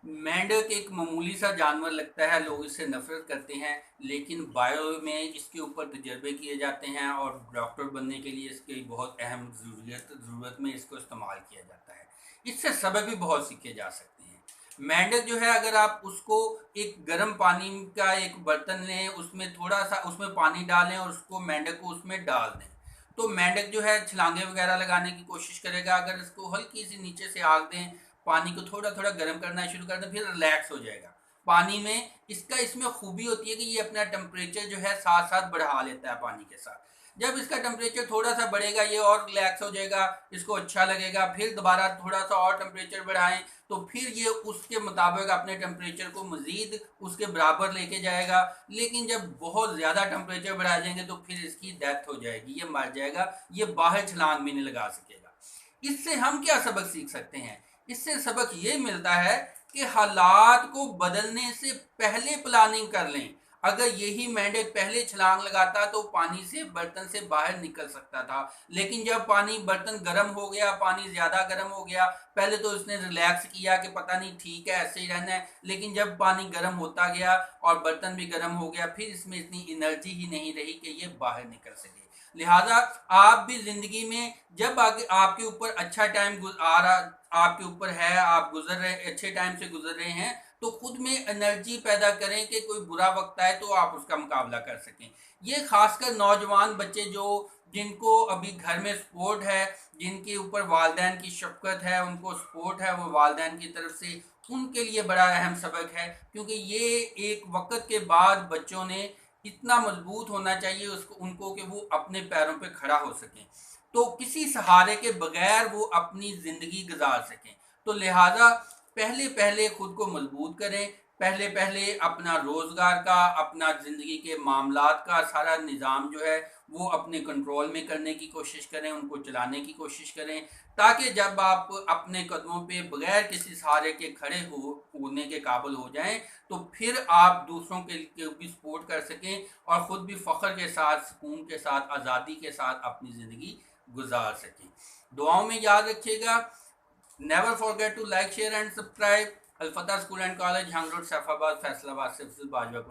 मेंढक एक मामूली सा जानवर लगता है, लोग इससे नफरत करते हैं, लेकिन बायो में इसके ऊपर तजर्बे किए जाते हैं और डॉक्टर बनने के लिए इसकी बहुत अहम ज़रूरत में इसको इस्तेमाल किया जाता है। इससे सबक भी बहुत सीखे जा सकते हैं। मेंढक जो है, अगर आप उसको एक गर्म पानी का एक बर्तन लें, उसमें थोड़ा सा उसमें पानी डालें और उसको मेंढक को उसमें डाल दें, तो मेंढक जो है छलांगे वगैरह लगाने की कोशिश करेगा। अगर इसको हल्की सी नीचे से आग दें, पानी को थोड़ा थोड़ा गर्म करना शुरू कर दें, फिर रिलैक्स हो जाएगा पानी में। इसमें खूबी होती है कि ये अपना टेम्परेचर जो है साथ साथ बढ़ा लेता है पानी के साथ। जब इसका टेम्परेचर थोड़ा सा बढ़ेगा, ये और रिलैक्स हो जाएगा, इसको अच्छा लगेगा। फिर दोबारा थोड़ा सा और टेम्परेचर बढ़ाएं, तो फिर ये उसके मुताबिक अपने टेम्परेचर को मजीद उसके बराबर लेके जाएगा। लेकिन जब बहुत ज़्यादा टेम्परेचर बढ़ा देंगे तो फिर इसकी डेथ हो जाएगी, ये मर जाएगा, ये बाहर छलांग भी नहीं लगा सकेगा। इससे हम क्या सबक सीख सकते हैं? इससे सबक ये मिलता है कि हालात को बदलने से पहले प्लानिंग कर लें। अगर यही मेंढक पहले छलांग लगाता तो पानी से बर्तन से बाहर निकल सकता था, लेकिन जब पानी बर्तन गर्म हो गया, पानी ज़्यादा गर्म हो गया, पहले तो उसने रिलैक्स किया कि पता नहीं ठीक है ऐसे ही रहना है, लेकिन जब पानी गर्म होता गया और बर्तन भी गर्म हो गया, फिर इसमें इतनी एनर्जी ही नहीं रही कि ये बाहर निकल सके। लिहाजा आप भी जिंदगी में जब आगे आपके ऊपर अच्छा टाइम आ रहा, आपके ऊपर है, आप गुजर रहे, अच्छे टाइम से गुजर रहे हैं, तो खुद में एनर्जी पैदा करें कि कोई बुरा वक्त आए तो आप उसका मुकाबला कर सकें। ये खासकर नौजवान बच्चे जो जिनको अभी घर में सपोर्ट है, जिनके ऊपर वालदैन की शफकत है, उनको सपोर्ट है वो वालदैन की तरफ से, उनके लिए बड़ा अहम सबक है। क्योंकि ये एक वक्त के बाद बच्चों ने इतना मजबूत होना चाहिए उसको उनको कि वो अपने पैरों पे खड़ा हो सकें, तो किसी सहारे के बगैर वो अपनी ज़िंदगी गुजार सकें। तो लिहाजा पहले पहले खुद को मजबूत करें, पहले पहले अपना रोज़गार का, अपना ज़िंदगी के मामलात का सारा निज़ाम जो है वो अपने कंट्रोल में करने की कोशिश करें, उनको चलाने की कोशिश करें, ताकि जब आप अपने कदमों पे बगैर किसी सहारे के खड़े होने के काबिल हो जाएं, तो फिर आप दूसरों के लिए भी सपोर्ट कर सकें और ख़ुद भी फ़ख्र के साथ, सुकून के साथ, आज़ादी के साथ अपनी ज़िंदगी गुजार सकें। दुआओं में याद रखिएगा। Never forget to like, share and subscribe. Al Fatah School and College, Hung Road, Saifabad, Faisalabad से बाजवा।